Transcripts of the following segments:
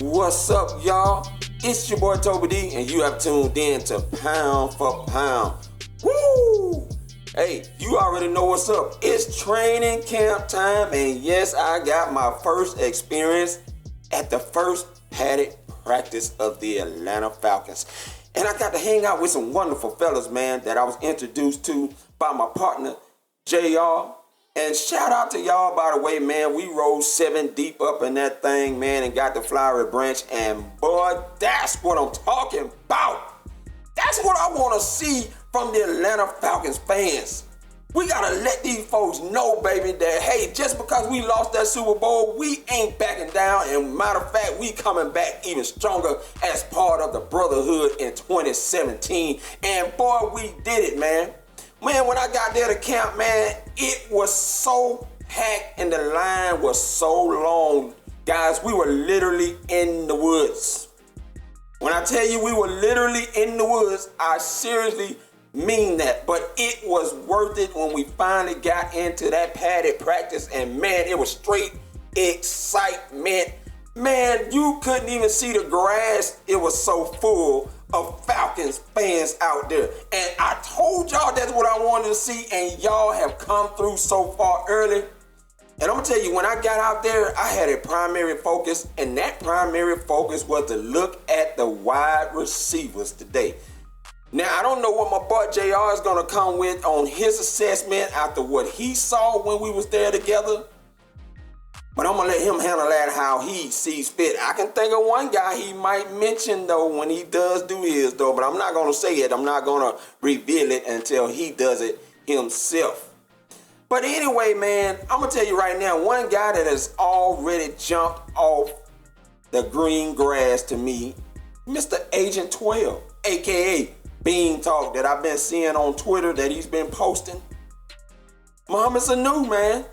What's up, y'all? It's your boy Toby D, and you have tuned in to Pound for Pound. Woo! Hey, you already know what's up. It's training camp time, and yes, I got my first experience at the first padded practice of the Atlanta Falcons. And I got to hang out with some wonderful fellas, man, that I was introduced to by my partner, JR. And shout out to y'all, by the way, man. We rolled 7 deep up in that thing, man, and got the flowery branch. And boy, that's what I'm talking about. That's what I want to see from the Atlanta Falcons fans. We got to let these folks know, baby, that, hey, just because we lost that Super Bowl, we ain't backing down. And matter of fact, we coming back even stronger as part of the brotherhood in 2017. And boy, we did it, man. Man, when I got there to camp, man, it was so packed and the line was so long. Guys, we were literally in the woods. When I tell you we were literally in the woods, I seriously mean that. But it was worth it when we finally got into that padded practice. And man, it was straight excitement. Man, you couldn't even see the grass. It was so full of Falcons fans out there. And I told y'all that's what I wanted to see, and y'all have come through so far early. And I'm gonna tell you, when I got out there, I had a primary focus, and that primary focus was to look at the wide receivers today. Now, I don't know what my boy JR is gonna come with on his assessment after what he saw when we was there together. But I'm going to let him handle that how he sees fit. I can think of one guy he might mention, though, when he does do his, though. But I'm not going to say it. I'm not going to reveal it until he does it himself. But anyway, man, I'm going to tell you right now, one guy that has already jumped off the green grass to me, Mr. Agent 12, a.k.a. Bean Talk, that I've been seeing on Twitter that he's been posting. Mohamed Sanu, man.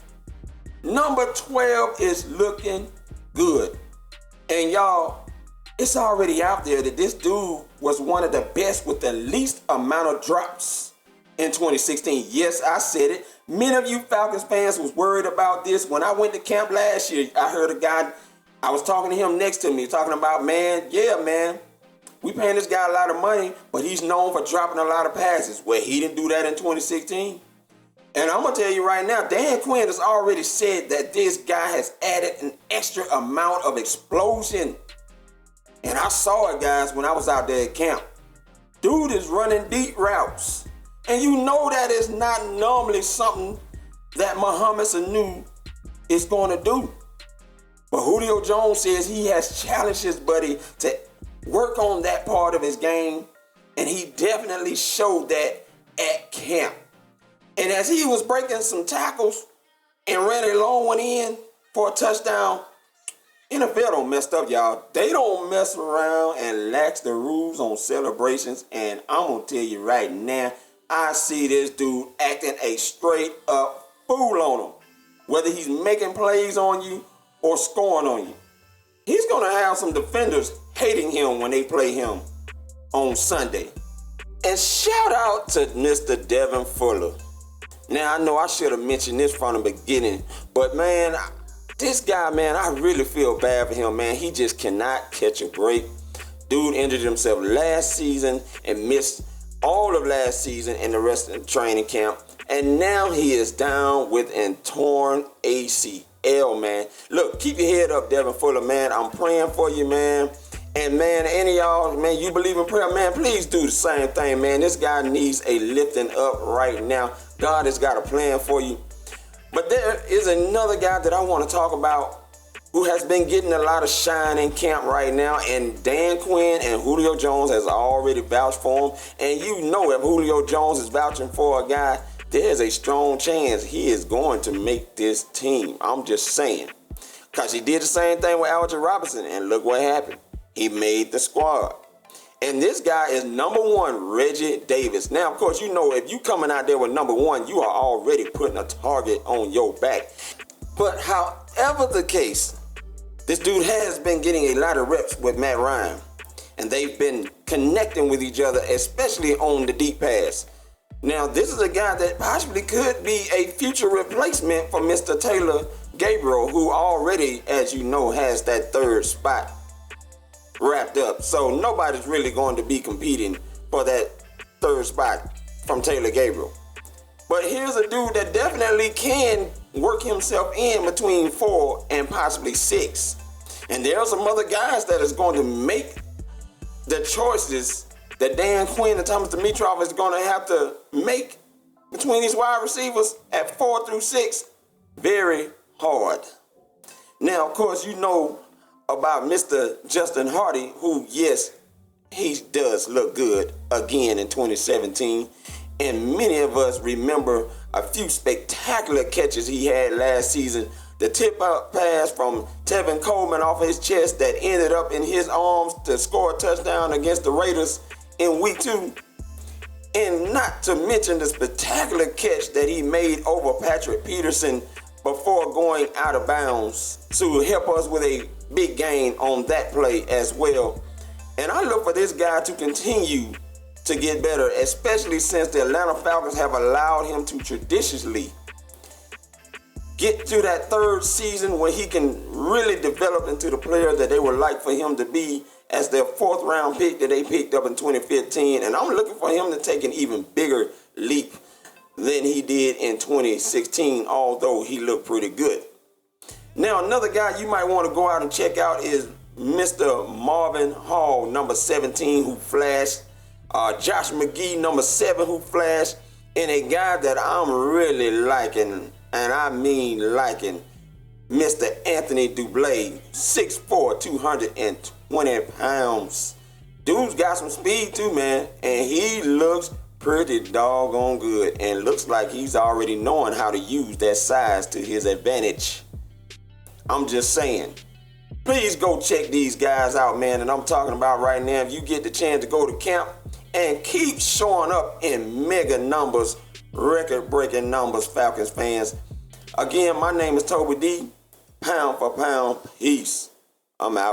Number 12 is looking good. And y'all, it's already out there that this dude was one of the best with the least amount of drops in 2016. Yes, I said it. Many of you Falcons fans was worried about this. When I went to camp last year, I heard a guy, I was talking to him next to me, talking about, man, we paying this guy a lot of money, but he's known for dropping a lot of passes. Well, he didn't do that in 2016. And I'm going to tell you right now, Dan Quinn has already said that this guy has added an extra amount of explosion. And I saw it, guys, when I was out there at camp. Dude is running deep routes. And you know that is not normally something that Mohamed Sanu is going to do. But Julio Jones says he has challenged his buddy to work on that part of his game. And he definitely showed that at camp. And as he was breaking some tackles and ran a long one in for a touchdown, NFL don't mess up, y'all. They don't mess around and lax the rules on celebrations. And I'm going to tell you right now, I see this dude acting a straight up fool on him. Whether he's making plays on you or scoring on you. He's going to have some defenders hating him when they play him on Sunday. And shout out to Mr. Devin Fuller. Now, I know I should have mentioned this from the beginning, but man, this guy, man, I really feel bad for him, man. He just cannot catch a break. Dude injured himself last season and missed all of last season and the rest of the training camp. And now he is down with a torn ACL, man. Look, keep your head up, Devin Fuller, man. I'm praying for you, man. And man, any of y'all, man, you believe in prayer, man, please do the same thing, man. This guy needs a lifting up right now. God has got a plan for you. But there is another guy that I want to talk about who has been getting a lot of shine in camp right now. And Dan Quinn and Julio Jones has already vouched for him. And you know if Julio Jones is vouching for a guy, there's a strong chance he is going to make this team. I'm just saying. Because he did the same thing with Alger Robinson. And look what happened. He made the squad. And this guy is number 1, Reggie Davis. Now, of course, you know, if you coming out there with number 1, you are already putting a target on your back. But however the case, this dude has been getting a lot of reps with Matt Ryan. And they've been connecting with each other, especially on the deep pass. Now, this is a guy that possibly could be a future replacement for Mr. Taylor Gabriel, who already, as you know, has that third spot wrapped up. So nobody's really going to be competing for that third spot from Taylor Gabriel. But here's a dude that definitely can work himself in between 4 and possibly 6. And there are some other guys that is going to make the choices that Dan Quinn and Thomas Dimitroff is going to have to make between these wide receivers at 4 through 6 very hard. Now, of course, you know about Mr. Justin Hardy, who, yes, he does look good again in 2017. And many of us remember a few spectacular catches he had last season. The tip-out pass from Tevin Coleman off his chest that ended up in his arms to score a touchdown against the Raiders in week 2. And not to mention the spectacular catch that he made over Patrick Peterson before going out of bounds to help us with a big gain on that play as well. And I look for this guy to continue to get better, especially since the Atlanta Falcons have allowed him to traditionally get to that third season where he can really develop into the player that they would like for him to be as their 4th round pick that they picked up in 2015. And I'm looking for him to take an even bigger leap than he did in 2016, although he looked pretty good. Now, another guy you might want to go out and check out is Mr. Marvin Hall, number 17, who flashed. Josh McGee, number 7, who flashed. And a guy that I'm really liking, and I mean liking, Mr. Anthony Dublé, 6'4", 220 pounds. Dude's got some speed too, man, and he looks pretty doggone good and looks like he's already knowing how to use that size to his advantage. I'm just saying. Please go check these guys out, man, and I'm talking about right now. If you get the chance to go to camp and keep showing up in mega numbers, record-breaking numbers, Falcons fans. Again, my name is Toby D. Pound for pound, peace. I'm out.